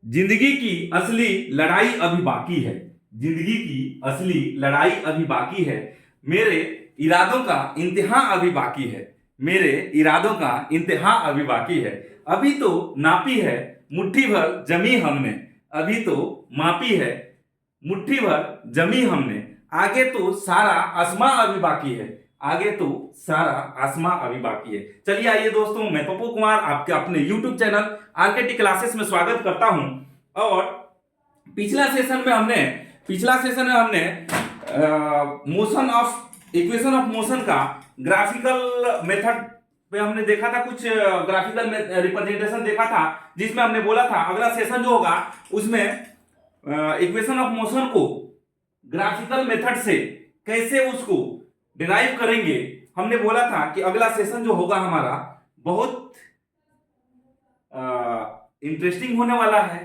जिंदगी की असली लड़ाई अभी बाकी है। जिंदगी की असली लड़ाई अभी बाकी है। मेरे इरादों का इम्तिहान अभी बाकी है। मेरे इरादों का इम्तिहान अभी बाकी है। अभी तो नापी है मुट्ठी भर जमी हमने। अभी तो मापी है मुट्ठी भर जमी हमने। आगे तो सारा आसमां अभी बाकी है। आगे तो सारा आसमां अभी बाकी है। चलिए आइए दोस्तों, मैं पप्पू कुमार आपके अपने YouTube चैनल आरकेटी क्लासेस में स्वागत करता हूं। और पिछला सेशन में हमने motion of equation of motion का ग्राफिकल मेथड पे हमने देखा था। कुछ ग्राफिकल रिप्रेजेंटेशन देखा था, जिसमें हमने बोला था अगला सेशन जो होगा उसमें इक्वेशन ऑफ मोशन को ग्राफिकल मेथड से कैसे उसको डिराइव करेंगे। हमने बोला था कि अगला सेशन जो होगा हमारा बहुत इंटरेस्टिंग होने वाला है,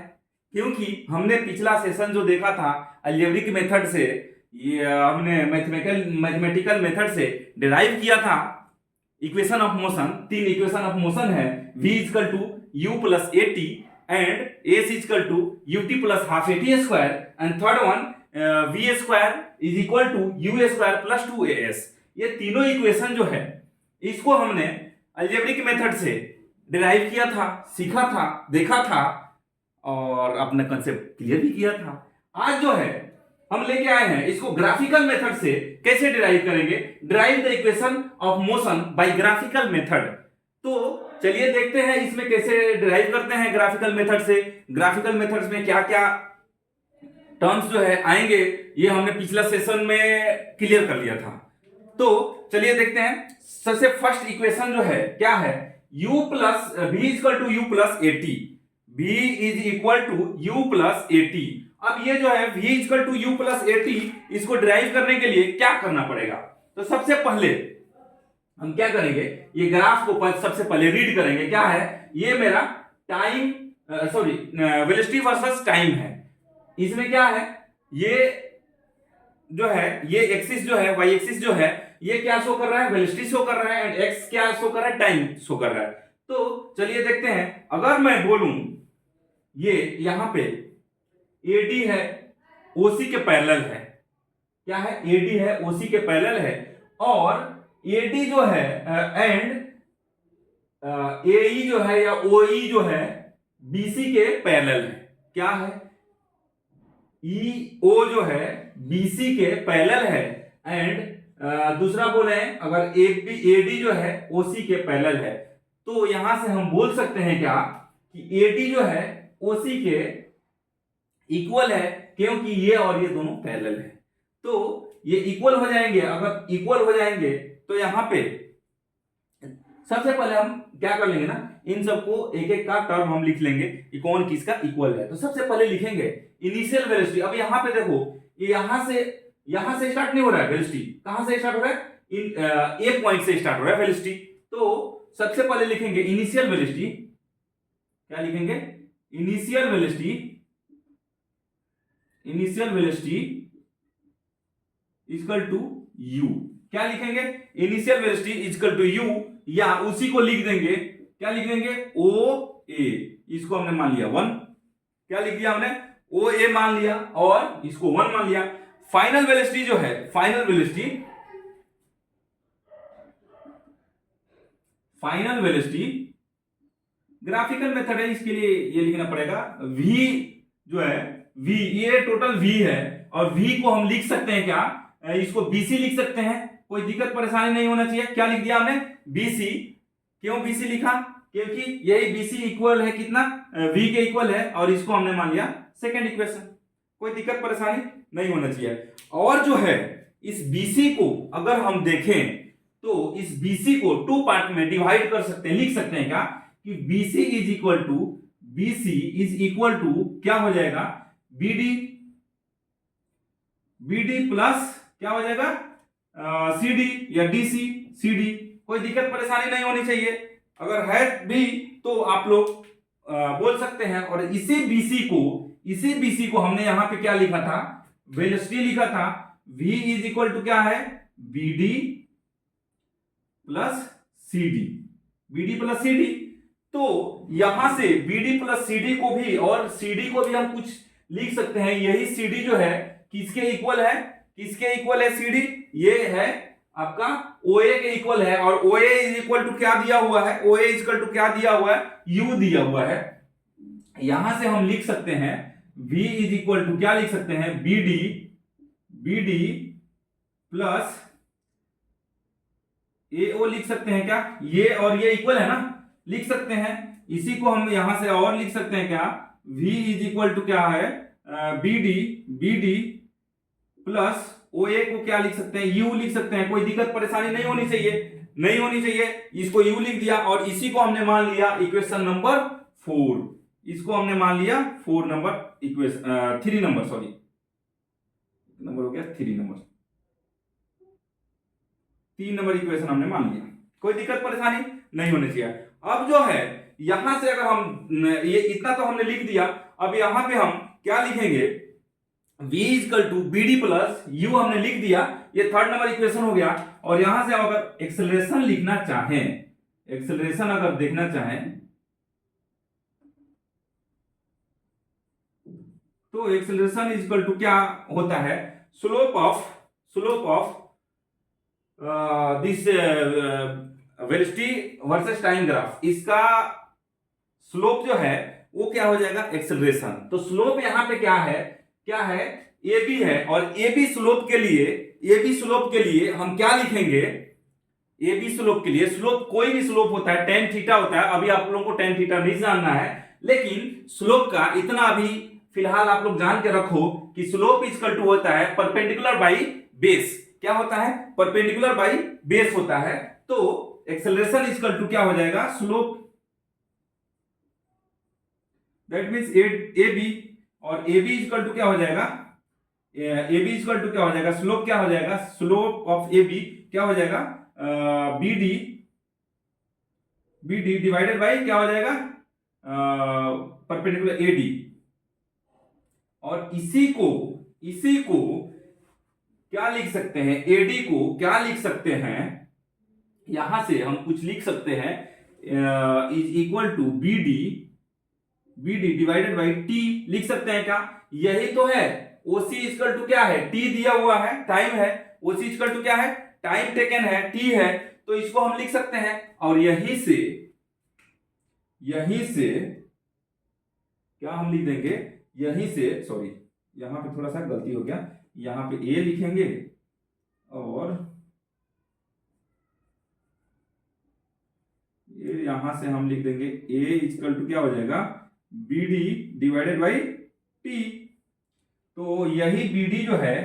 क्योंकि हमने पिछला सेशन जो देखा था अलजेब्रिक मेथड से, ये हमने मैथमेटिकल मेथड से डिराइव किया था इक्वेशन ऑफ मोशन। तीन इक्वेशन ऑफ मोशन है, v equal to u plus A T and s equal to ut plus half A T square and third one v square is equal to u square plus 2as। ये तीनों equation जो है इसको हमने algebraic method से derive किया था, सीखा था, देखा था और अपना कंसेप्ट क्लियर भी किया था। आज जो है हम लेके आए हैं इसको ग्राफिकल मेथड से कैसे डिराइव करेंगे। Derive the equation of motion by graphical method. तो चलिए देखते हैं इसमें कैसे डिराइव करते हैं ग्राफिकल मेथड से। ग्राफिकल मेथड्स में क्या क्या टर्म्स जो है आएंगे, ये हमने पिछला सेशन में क्लियर कर लिया था। तो चलिए देखते हैं। सबसे फर्स्ट इक्वेशन जो है क्या है, u plus v equal to U plus A T. v is equal to U plus A T. अब ये जो है v equal to U plus A T, इसको डिराइव करने के लिए क्या करना पड़ेगा। तो सबसे पहले हम क्या करेंगे, ये ग्राफ को सबसे पहले रीड करेंगे। क्या है, ये मेरा टाइम वेलोसिटी वर्सेस टाइम है। इसमें क्या है, ये जो है ये एक्सिस जो है वाई एक्सिस जो है ये क्या शो कर रहा है, वेलोसिटी शो कर रहा है, एंड एक्स क्या शो कर रहा है, टाइम शो कर रहा है। तो चलिए देखते हैं। अगर मैं बोलूं ये यहां पे AD है OC के पैरेलल है। क्या है, AD है OC के पैरेलल है और AD जो है एंड AE जो है या OE जो है BC के पैरेलल है। क्या है, EO जो है BC के पैरेलल है एंड दूसरा बोले अगर AD जो है OC के पैरेलल है। तो यहां से हम बोल सकते हैं क्या कि AD जो है OC के इक्वल है, क्योंकि ये और ये दोनों पैरेलल है। तो ये इक्वल हो जाएंगे। अगर इक्वल हो जाएंगे तो यहां पे सबसे पहले हम क्या कर लेंगे ना, इन सबको एक एक का टर्म हम लिख लेंगे कि कौन किसका इक्वल है। तो सबसे पहले लिखेंगे इनिशियल वेलोसिटी। अब यहां पे देखो, ये यहां से स्टार्ट नहीं हो रहा है वेलोसिटी। कहां से स्टार्ट हो रहा है, एक पॉइंट से स्टार्ट हो रहा है वेलोसिटी। तो सबसे पहले लिखेंगे इनिशियल वेलोसिटी। क्या लिखेंगे, initial velocity equal to u। क्या लिखेंगे, initial velocity equal to u, या उसी को लिख देंगे। क्या लिख देंगे, OA। इसको हमने मान लिया 1। क्या लिख दिया हमने, OA मान लिया और इसको 1 मान लिया। फाइनल वेलोसिटी जो है, फाइनल वेलोसिटी ग्राफिकल मेथड है, इसके लिए ये लिखना पड़ेगा v जो है, v ये टोटल v है और v को हम लिख सकते हैं क्या, इसको BC लिख सकते हैं। कोई दिक्कत परेशानी नहीं होना चाहिए। क्या लिख दिया हमने, BC। क्यों BC लिखा, क्योंकि यही BC इक्वल है कितना, v के इक्वल है और इसको हमने मान लिया सेकंड इक्वेशन। कोई दिक्कत परेशानी नहीं होना चाहिए। और जो है इस BC को अगर हम देखें तो इस BC को 2 पार्ट में डिवाइड कर सकते हैं, लिख सकते हैं क्या कि BC इज इक्वल टू क्या हो जाएगा, BD प्लस क्या हो जाएगा, CD या CD। कोई दिक्कत परेशानी नहीं होनी चाहिए। अगर है भी तो आप लोग बोल सकते हैं। और इसी BC को हमने यहां पे क्या लिखा था, वेलोसिटी लिखा था। V इज इक्वल टू क्या है, BD प्लस CD। तो यहां से BD प्लस CD को भी और CD को भी हम कुछ लिख सकते हैं। यही CD जो है किसके इक्वल है, किसके इक्वल है CD, ये है आपका OA के इक्वल है। और OA इज इक्वल टू क्या दिया हुआ है, OA इज इक्वल टू क्या दिया हुआ है, U दिया हुआ है। यहां से हम लिख सकते हैं V इज इक्वल टू क्या लिख सकते हैं, BD प्लस AO लिख सकते हैं क्या, ये और ये इक्वल है ना, लिख सकते हैं। इसी को हम यहां से और लिख सकते हैं क्या, V इज इक्वल टू क्या है, BD प्लस OA को क्या लिख सकते हैं, U लिख सकते हैं। कोई दिक्कत परेशानी नहीं होनी चाहिए, नहीं होनी चाहिए। इसको U लिख दिया और इसी को हमने मान लिया इक्वेशन नंबर 4। इसको हमने मान लिया 4 number equation, 3 number, sorry number हो गया 3 नंबर, 3 नंबर इक्वेशन हमने मान लिया। कोई दिक्कत परेशानी नहीं होनी चाहिए। अब जो है यहां से अगर हम ये इतना तो हमने लिख दिया, अब यहां पे हम क्या लिखेंगे, V equal to BD plus U हमने लिख दिया, ये 3rd नंबर इक्वेशन हो गया। और यहां से अगर एक्सेलरेशन लिखना चाहें, एक्सेलरेशन अगर देखना चाहें तो एक्सेलरेशन इक्वल टू क्या होता है, slope of this velocity versus time graph. इसका स्लोप जो है वो क्या हो जाएगा, एक्सेलरेशन। तो स्लोप यहां पे क्या है, AB है। और AB स्लोप के लिए हम क्या लिखेंगे, AB स्लोप के लिए, स्लोप कोई भी स्लोप होता है, tan थीटा होता है। अभी आप लोगों को tan थीटा नहीं जानना है, लेकिन स्लोप का इतना अभी फिलहाल आप लोग जान के रखो कि स्लोप इक्वल टू होता है परपेंडिकुलर बाई बेस। क्या होता है, परपेंडिकुलर बाई बेस होता है। तो एक्सेलरेशन इक्वल टू क्या हो जाएगा, स्लोप, दैट मींस AB, और AB इक्वल टू क्या हो जाएगा, AB इक्वल टू क्या हो जाएगा, स्लोप क्या हो जाएगा, स्लोप ऑफ AB क्या हो जाएगा, BD डिवाइडेड बाई क्या हो जाएगा, परपेंडिकुलर AD। और इसी को क्या लिख सकते हैं, AD को क्या लिख सकते हैं, यहां से हम कुछ लिख सकते हैं, is equal to BD divided by T लिख सकते हैं क्या, यही तो है। OC इक्वल टू क्या है, T दिया हुआ है, टाइम है। OC इक्वल टू क्या है, टाइम टेकन है, T है। तो इसको हम लिख सकते हैं। और यहीं से क्या हम लिख देंगे, यहीं से, सॉरी यहां पे थोड़ा सा गलती हो गया, यहां पे A लिखेंगे और ये यहां से हम लिख देंगे A इक्वल टू क्या हो जाएगा, BD डिवाइडेड बाई T। तो यही BD जो है,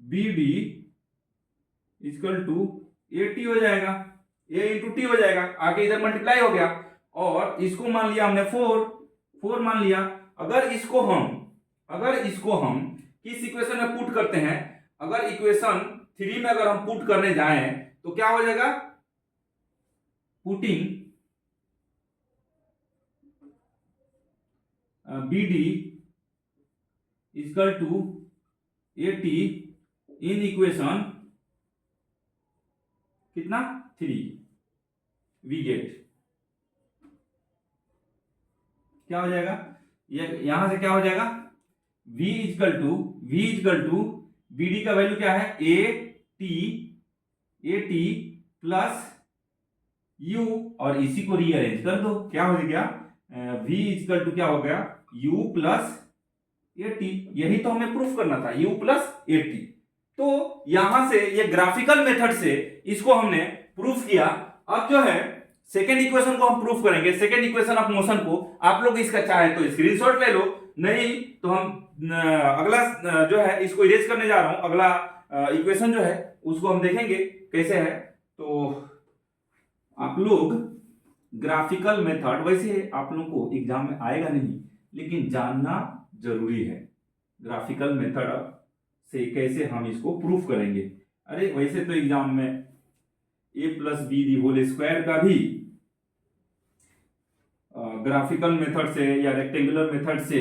BD इक्वल टू AT हो जाएगा, A इंटू T हो जाएगा, आगे इधर मल्टीप्लाई हो गया। और इसको मान लिया हमने 4 मान लिया। अगर इसको हम किस इक्वेशन में पुट करते हैं, अगर इक्वेशन 3 में अगर हम पुट करने जाएं तो क्या हो जाएगा, putting BD equal to AT in equation कितना 3, वी गेट क्या हो जाएगा, यहां से क्या हो जाएगा, V इक्वल टू BD का वैल्यू क्या है, AT प्लस U, और इसी को रीअरेंज कर दो, क्या हो गया, V इक्वल टू क्या हो गया, U प्लस AT। यही तो हमें प्रूफ करना था, U प्लस AT। तो यहां से ये ग्राफिकल मेथड से इसको हमने प्रूफ किया। अब जो है सेकेंड इक्वेशन को हम प्रूफ करेंगे, सेकेंड इक्वेशन ऑफ मोशन को। आप लोग इसका चाहे तो स्क्रीनशॉट ले लो, नहीं तो हम अगला जो है इसको इरेज करने जा रहा हूं। अगला इक्वेशन जो है उसको हम देखेंगे कैसे है। तो आप लोग ग्राफिकल मेथड, वैसे आप लोगों को एग्जाम में आएगा नहीं, लेकिन जानना जरूरी है ग्राफिकल मेथड से कैसे हम इसको प्रूफ करेंगे। अरे वैसे तो एग्जाम में A plus B the whole square का भी ग्राफिकल मेथड से या रेक्टेंगुलर मेथड से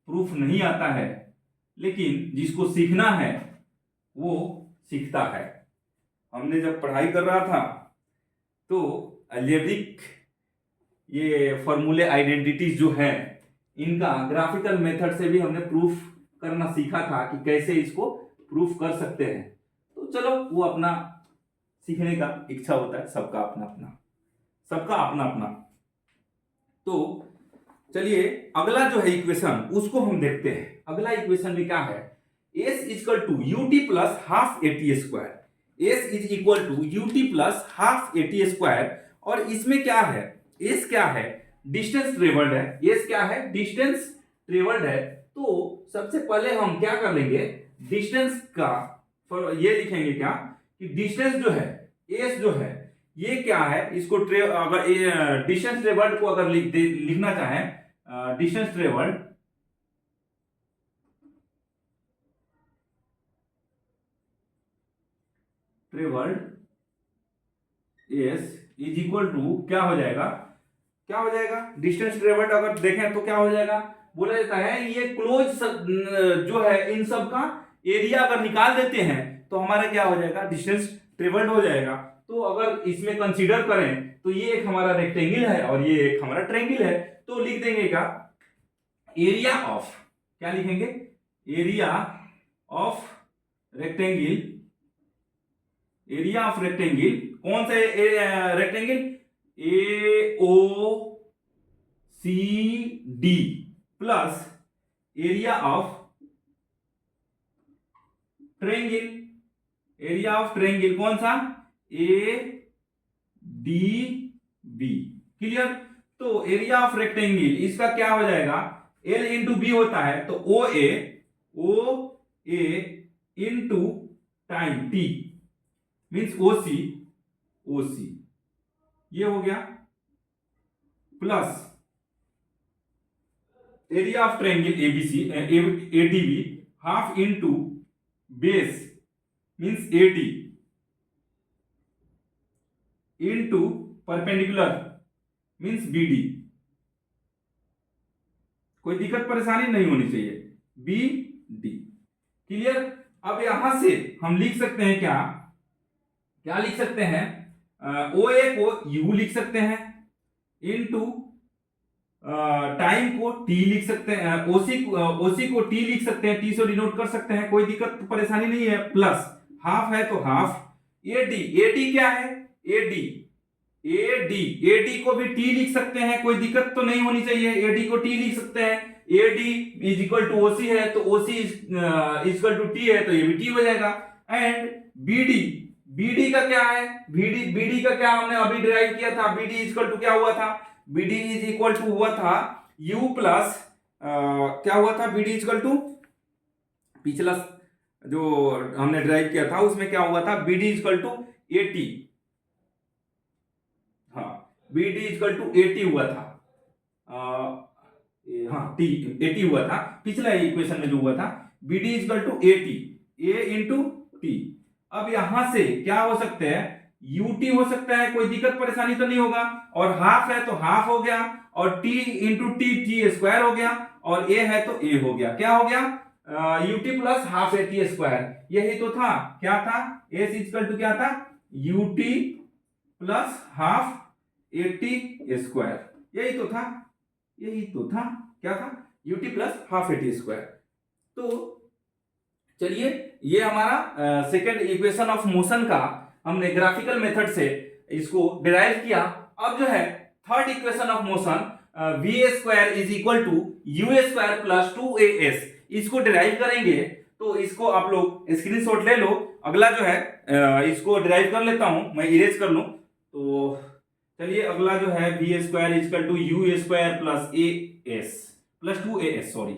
प्रूफ नहीं आता है, लेकिन जिसको सीखना है वो सीखता है। हमने जब पढ़ाई कर रहा था तो अलजेब्रिक ये फॉर्मूले आइडेंटिटीज जो है इनका ग्राफिकल मेथड से भी हमने प्रूफ करना सीखा था कि कैसे इसको प्रूफ कर सकते हैं। तो चलो वो अपना सीखने का इच्छा होता है, सबका अपना अपना। तो चलिए अगला जो है इक्वेशन उसको हम देखते हैं। अगला इक्वेशन में क्या है, s equal to ut plus half AT square. s is equal to ut plus half AT square. और इसमें क्या है, s क्या है, डिस्टेंस ट्रेवल्ड है। s क्या है, डिस्टेंस ट्रेवल्ड है। तो सबसे पहले हम क्या कर लेंगे, डिस्टेंस का ये लिखेंगे क्या कि डिस्टेंस जो है s जो है ये क्या है, इसको अगर डिस्टेंस ट्रेवल्ड को अगर लिखना चाहें, distance travelled s is equal to क्या हो जाएगा, डिस्टेंस ट्रेवल्ड अगर देखें तो क्या हो जाएगा, बोला जाता है ये क्लोज जो है इन सब का एरिया अगर निकाल देते हैं तो हमारा क्या हो जाएगा, डिस्टेंस ट्रेवल्ड हो जाएगा। तो अगर इसमें कंसीडर करें तो ये एक हमारा रेक्टेंगल है और ये एक हमारा ट्रायंगल है। तो लिख देंगे क्या, एरिया ऑफ, क्या लिखेंगे, area of rectangle. Area of rectangle कौन सा rectangle, A O C D plus area of triangle. Area of triangle कौन सा, ए डी बी। क्लियर। तो एरिया ऑफ रेक्टेंगल इसका क्या हो जाएगा, एल इंटू बी होता है तो O A into time T means OC ये हो गया, plus area of triangle ABC ADB half into base means AD into perpendicular means BD. कोई दिक्कत परेशानी नहीं होनी चाहिए, बी डी। क्लियर। अब यहां से हम लिख सकते हैं क्या लिख सकते हैं, ओ ए को यू लिख सकते हैं इनटू टाइम को टी लिख सकते हैं, ओसी को टी लिख सकते हैं, टी से डिनोट कर सकते हैं, कोई दिक्कत परेशानी नहीं है। प्लस हाफ है तो हाफ एडी क्या है, एडी को भी टी लिख सकते हैं, कोई दिक्कत तो नहीं होनी चाहिए, एडी को टी लिख सकते हैं। AD is equal to OC है तो OC is equal to T है तो ये भी टी हो जाएगा। एंड बीडी का क्या है, बीडी का क्या हमने अभी डिराइव किया था, बीडी इज इक्वल टू क्या हुआ था, बीडी इज इक्वल टू हुआ था यू प्लस क्या हुआ था, बीडी इज इक्वल टू पिछला जो हमने डिराइव किया था उसमें क्या हुआ था, बीडी इज इक्वल टू 80, हाँ बीडी इज इक्वल टू 80 हुआ था, हाँ टी 80 हुआ था पिछला इक्वेशन में जो हुआ था, BD is equal to 80 A into T. अब यहां से क्या हो सकते हैं, यूटी हो सकता है, कोई दिक्कत परेशानी तो नहीं होगा, और हाफ है तो हाफ हो गया, और टी इंटू टी स्क्वायर हो गया, और ए है तो ए हो गया, क्या हो गया UT plus half A T square. यही तो था, क्या था, एस इक्वल टू क्या था, UT plus half A T square, यही तो था क्या था, UT plus half A T square. तो चलिए ये हमारा सेकेंड इक्वेशन ऑफ मोशन का हमने ग्राफिकल मेथड से इसको डिराइव किया। अब जो है third equation of motion V A square is equal to U A square plus 2as, इसको डिराइव करेंगे। तो इसको आप लोग स्क्रीनशॉट ले लो। अगला जो है इसको डिराइव कर लेता हूं, मैं इरेज कर लूं। तो चलिए अगला जो है V A square is equal to U A square plus A S plus 2as, sorry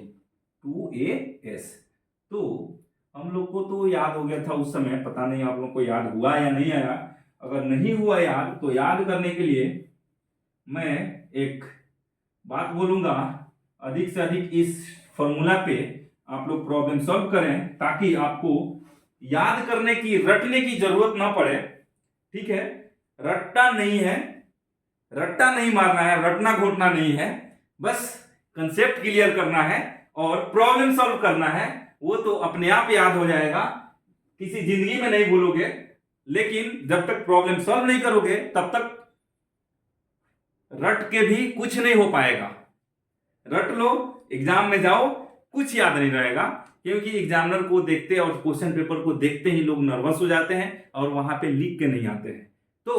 2as। तो हम लोग को तो याद हो गया था उस समय, पता नहीं आप लोग को याद हुआ या नहीं आया। अगर नहीं हुआ याद तो याद करने के लिए मैं एक बात बोलूंगा, अधिक से अधिक इस फॉर्मूला पे आप लोग प्रॉब्लम सॉल्व करें ताकि आपको याद करने की, रटने की जरूरत ना पड़े। ठीक है, रट्टा नहीं मारना है, रटना घोटना नहीं है, बस कंसेप्ट क्लियर करना है और प्रॉब्लम सॉल्व करना है। वो तो अपने आप याद हो जाएगा, किसी जिंदगी में नहीं भूलोगे। लेकिन जब तक प्रॉब्लम सॉल्व नहीं करोगे तब तक रट के भी कुछ नहीं हो पाएगा। रट लो, एग्जाम में जाओ, कुछ याद नहीं रहेगा, क्योंकि एग्जामिनर को देखते और क्वेश्चन पेपर को देखते ही लोग नर्वस हो जाते हैं और वहां पे लिख के नहीं आते हैं। तो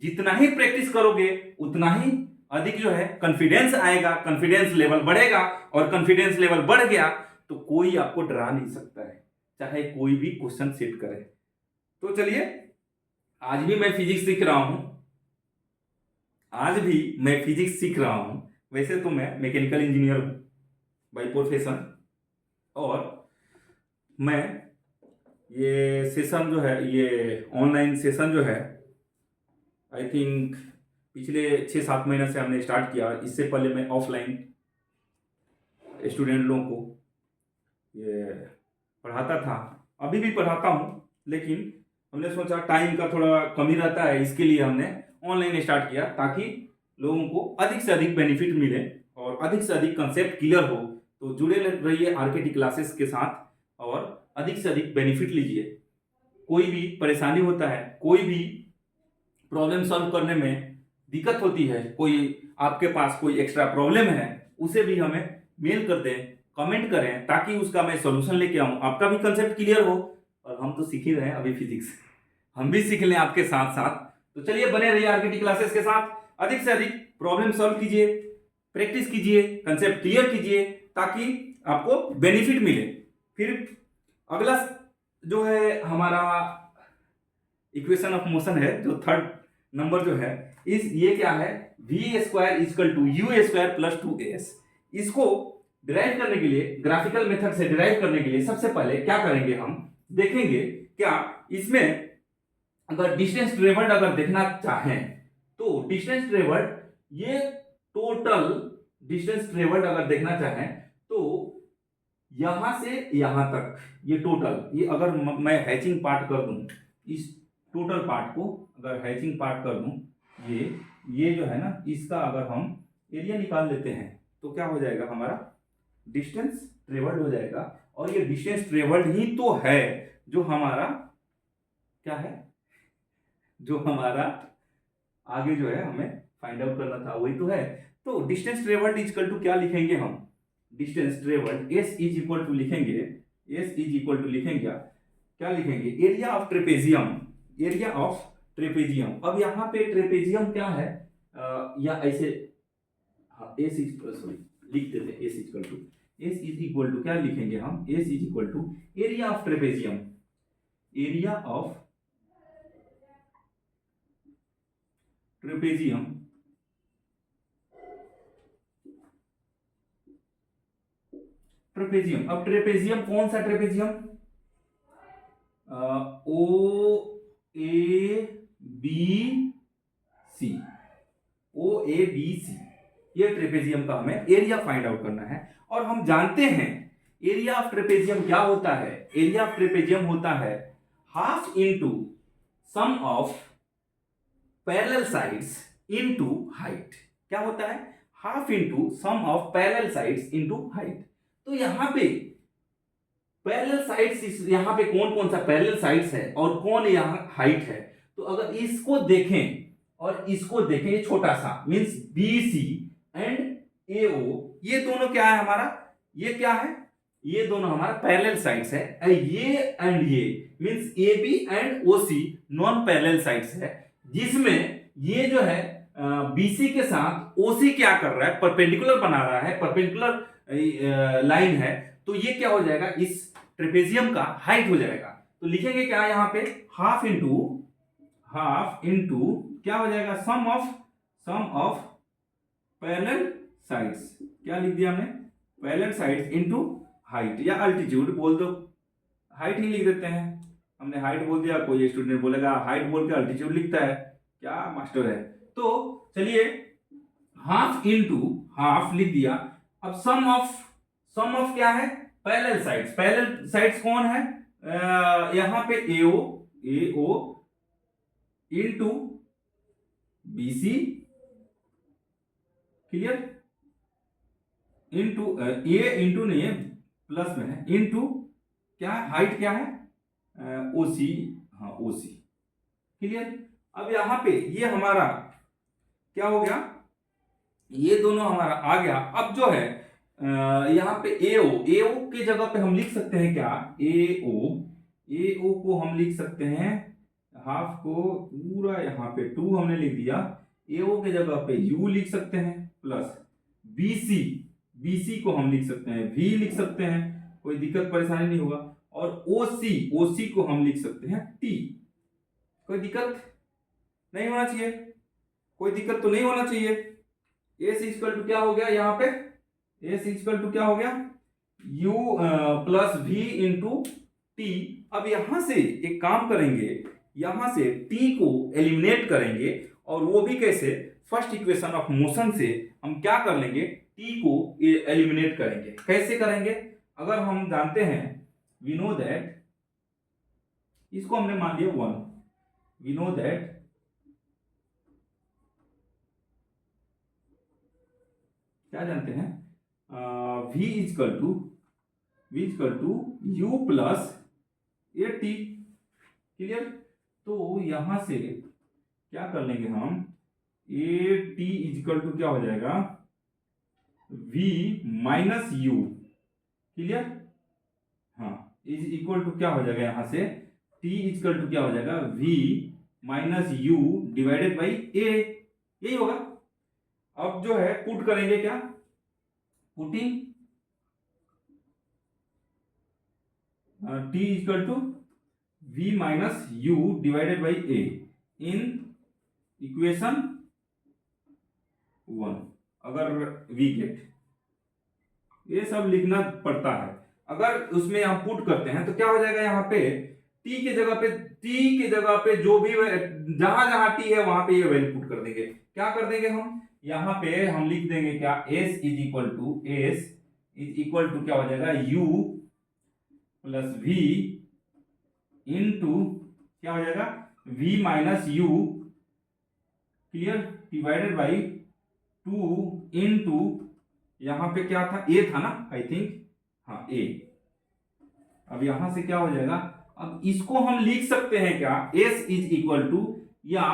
जितना ही प्रैक्टिस करोगे उतना ही अधिक जो है कॉन्फिडेंस आएगा, कॉन्फिडेंस लेवल बढ़ेगा, और कॉन्फिडेंस लेवल बढ़ गया तो कोई आपको डरा नहीं सकता है, चाहे कोई भी क्वेश्चन सेट करे। तो चलिए, आज भी मैं फिजिक्स सीख रहा हूं, आज भी मैं फिजिक्स सीख रहा हूं। वैसे तो मैं मैकेनिकल इंजीनियर हूं बाय प्रोफेशन, और मैं ये सेशन जो है, ये ऑनलाइन सेशन जो है, आई थिंक पिछले 6-7 महीने से हमने स्टार्ट किया। इससे पहले मैं ऑफलाइन स्टूडेंट लोगों को ये पढ़ाता था, अभी भी पढ़ाता हूँ, लेकिन हमने सोचा टाइम का थोड़ा कमी रहता है, इसके लिए हमने ऑनलाइन स्टार्ट किया, ताकि लोगों को अधिक से अधिक बेनिफिट मिले और अधिक से अधिक कंसेप्ट क्लियर हो। तो जुड़े रहिए आरकेटी क्लासेस के साथ और अधिक से अधिक बेनिफिट लीजिए। कोई भी परेशानी होता है, कोई भी प्रॉब्लम सॉल्व करने में दिक्कत होती है, कोई आपके पास कोई एक्स्ट्रा प्रॉब्लम है, उसे भी हमें मेल कर दें, कमेंट करें, ताकि उसका मैं सॉल्यूशन लेके आऊं, आपका भी कंसेप्ट क्लियर हो। और हम तो सीख ही रहे हैं अभी फिजिक्स, हम भी सीख लें आपके साथ साथ। तो चलिए, बने रहिए आरकेटी क्लासेस के साथ, अधिक से अधिक प्रॉब्लम सॉल्व कीजिए, प्रैक्टिस कीजिए, कंसेप्ट क्लियर कीजिए, ताकि आपको बेनिफिट मिले। फिर अगला जो है हमारा इक्वेशन ऑफ मोशन है, जो थर्ड नंबर जो है, ये क्या है, V square equal to U square plus 2as। इसको डिराइव करने के लिए, ग्राफिकल मेथड से डिराइव करने के लिए सबसे पहले क्या करेंगे, हम देखेंगे क्या इसमें अगर डिस्टेंस ट्रेवल्ड अगर देखना चाहें तो डिस्टेंस ट्रेवल्ड, ये टोटल डिस्टेंस ट्रेवल्ड अगर देखना चाहें तो यहां से यहां तक, ये टोटल, ये अगर मैं हैचिंग पार्ट कर दूं, इस टोटल पार्ट को अगर हैचिंग पार्ट कर दूं, ये जो है ना, इसका अगर हम एरिया निकाल लेते हैं तो क्या हो जाएगा, हमारा डिस्टेंस ट्रेवल्ड हो जाएगा। और ये डिस्टेंस ट्रेवल्ड ही तो है जो हमारा क्या है, जो हमारा आगे जो है हमें फाइंड आउट करना था, वही तो है। तो डिस्टेंस ट्रेवल्ड इक्वल टू क्या लिखेंगे हम, distance travelled S is equal to लिखेंगे, एस इज इक्वल टू लिखेंगे क्या लिखेंगे, area of trapezium, area of trapezium. अब यहाँ पे ट्रेपेजियम क्या है, या ऐसे, हाँ, एस इज, सॉरी लिख देते हैं, S equal to, S is equal to क्या लिखेंगे हम, S is equal to area of trapezium, area of trapezium, trapezium. अब ट्रेपेजियम कौन सा trapezium, O A B C, O A B C, ये ट्रेपेजियम का हमें एरिया फाइंड आउट करना है। और हम जानते हैं एरिया ऑफ ट्रेपेजियम क्या होता है, एरिया ऑफ ट्रेपेजियम होता है half into sum of parallel sides into height. क्या होता है, half into sum of parallel sides into height. तो यहां पे पैरेलल साइड्स, यहां पे कौन कौन सा पैरेलल साइड्स है और कौन यहां हाइट है। तो अगर इसको देखें और इसको देखें, ये छोटा सा मींस बी सी एंड ए ओ, ये दोनों क्या है हमारा, ये क्या है, ये दोनों हमारा पैरेलल साइड्स है। ये एंड ये means A B and O C non parallel sides है, जिसमें ये जो है बीसी के साथ ओसी क्या कर रहा है, परपेंडिकुलर बना रहा है, परपेंडिकुलर लाइन है। तो ये क्या हो जाएगा, इस ट्रेपेजियम का हाइट हो जाएगा। तो लिखेंगे क्या यहाँ पे, हाफ इंटू क्या हो जाएगा, सम ऑफ पैरेलल साइड्स, क्या लिख दिया हमने, पैरेलल साइड्स इनटू हाइट, या अल्टीट्यूड बोल दो, हाइट ही लिख देते हैं, हमने हाइट बोल दिया। कोई स्टूडेंट बोलेगा हाइट बोल के अल्टीट्यूड लिखता है, क्या मास्टर है। तो चलिए, हाफ इंटू हाफ लिख दिया। अब सम ऑफ क्या है, पैरेलल साइड्स, पैरेलल साइड्स कौन है, यहां पे एओ इंटू बीसी, क्लियर, इंटू ए इंटू नहीं है, प्लस में है, इंटू क्या है, हाइट क्या है, ओसी, हाँ ओसी, क्लियर। अब यहां पे ये हमारा क्या हो गया, ये दोनों हमारा आ गया। अब जो है यहाँ पे एओ के जगह पे हम लिख सकते हैं क्या, एओ को हम लिख सकते हैं, हाफ को पूरा यहाँ पे 2 हमने लिख दिया, एओ के जगह पे यू लिख सकते हैं, प्लस बीसी को हम लिख सकते हैं वी लिख सकते हैं, कोई दिक्कत परेशानी नहीं होगा। और ओसी को हम लिख सकते हैं टी, कोई दिक्कत नहीं होना चाहिए, कोई दिक्कत तो नहीं होना चाहिए। एस इक्वल टू क्या हो गया यहाँ पे, एस इक्वल टू क्या हो गया, U plus V into T. अब यहां से एक काम करेंगे, यहां से टी को एलिमिनेट करेंगे, और वो भी कैसे, फर्स्ट इक्वेशन ऑफ मोशन से हम क्या कर लेंगे, टी को एलिमिनेट करेंगे। कैसे करेंगे, अगर हम जानते हैं, वी नो दैट, इसको हमने मान लिया 1, वी नो दैट क्या जानते हैं, v equal to U plus A T, clear. तो यहां से क्या कर लेंगे हम, ए टी इजकल टू क्या हो जाएगा, v माइनस यू, क्लियर। हाँ, इज इक्वल टू क्या हो जाएगा, यहां से t इजकल टू क्या हो जाएगा, v minus u divided by a, यही होगा। अब जो है पुट करेंगे क्या, putting t equal to v minus u divided by a in equation 1, अगर v गेट, ये सब लिखना पड़ता है। अगर उसमें हम पुट करते हैं तो क्या हो जाएगा, यहाँ पे t के जगह पे जो भी जहां जहां t है वहां पे ये वैल्यू पुट कर देंगे। क्या कर देंगे हम, यहाँ पे हम लिख देंगे क्या, s इज इक्वल टू क्या हो जाएगा, u प्लस v इंटू क्या हो जाएगा, v minus you, clear, divided by 2 into यहाँ पे क्या था, a था ना, आई थिंक, हाँ a। अब यहां से क्या हो जाएगा, अब इसको हम लिख सकते हैं क्या, s इज इक्वल टू, या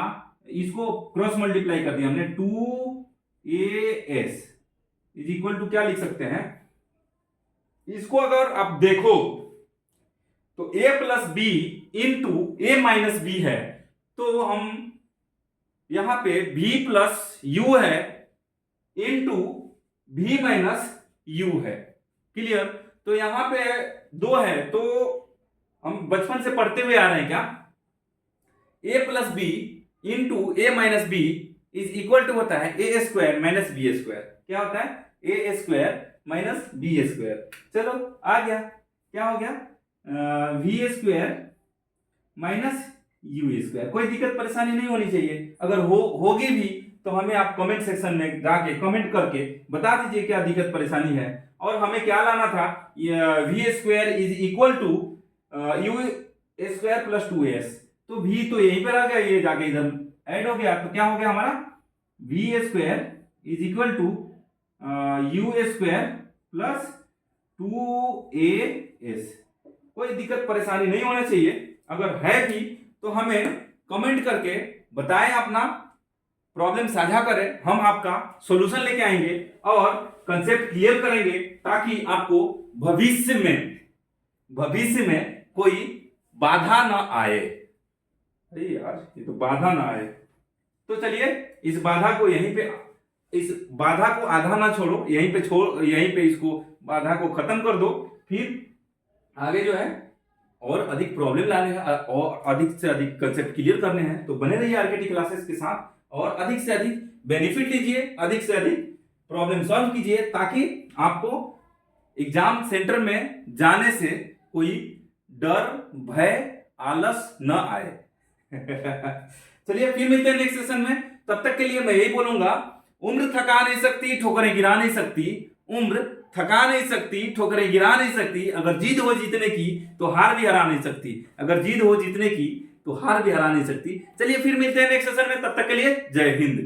इसको क्रॉस मल्टीप्लाई कर दिया हमने, 2as इज इक्वल टू क्या लिख सकते हैं, इसको अगर आप देखो तो a plus B into A minus B है, तो हम यहां पे v प्लस यू है इंटू v माइनस यू है, क्लियर। तो यहां पे 2 है, तो हम बचपन से पढ़ते हुए आ रहे हैं क्या, a plus B into A minus B is equal to होता है A square minus B square, क्या होता है, A square minus B square. चलो आ गया, क्या हो गया, V square minus U square. कोई दिक्कत परेशानी नहीं होनी चाहिए, अगर होगी भी तो हमें आप कमेंट सेक्शन में जाके कमेंट करके बता दीजिए क्या दिक्कत परेशानी है। और हमें क्या लाना था, V square is equal to U square plus 2s, तो v तो यहीं पर आ गया, ये जाके इधर ऐड हो गया, तो क्या हो गया हमारा, V square is equal to U square plus 2as। कोई दिक्कत परेशानी नहीं होना चाहिए, अगर है भी तो हमें कमेंट करके बताएं, अपना प्रॉब्लम साझा करें, हम आपका सॉल्यूशन लेके आएंगे और कंसेप्ट क्लियर करेंगे, ताकि आपको भविष्य में कोई बाधा ना आए। अरे यार, ये तो बाधा ना आए, तो चलिए इस बाधा को यहीं पे, इस बाधा को आधा ना छोड़ो, यहीं पे इसको बाधा को खत्म कर दो, फिर आगे जो है और अधिक प्रॉब्लम लाने हैं और अधिक से अधिक कंसेप्ट क्लियर करने हैं। तो बने रहिए आरकेटी क्लासेस के साथ और अधिक से अधिक बेनिफिट लीजिए, अधिक से अधिक प्रॉब्लम सॉल्व कीजिए, ताकि आपको एग्जाम सेंटर में जाने से कोई डर, भय, आलस न आए। चलिए फिर मिलते हैं नेक्स्ट सेशन में, तब तक के लिए मैं यही बोलूंगा, उम्र थका नहीं सकती, ठोकरें गिरा नहीं सकती, उम्र थका नहीं सकती, ठोकरें गिरा नहीं सकती, अगर जीत हो जीतने की तो हार भी हरा नहीं सकती, अगर जीत हो जीतने की तो हार भी हरा नहीं सकती। चलिए फिर मिलते हैं नेक्स्ट सेशन में, तब तक के लिए जय हिंद।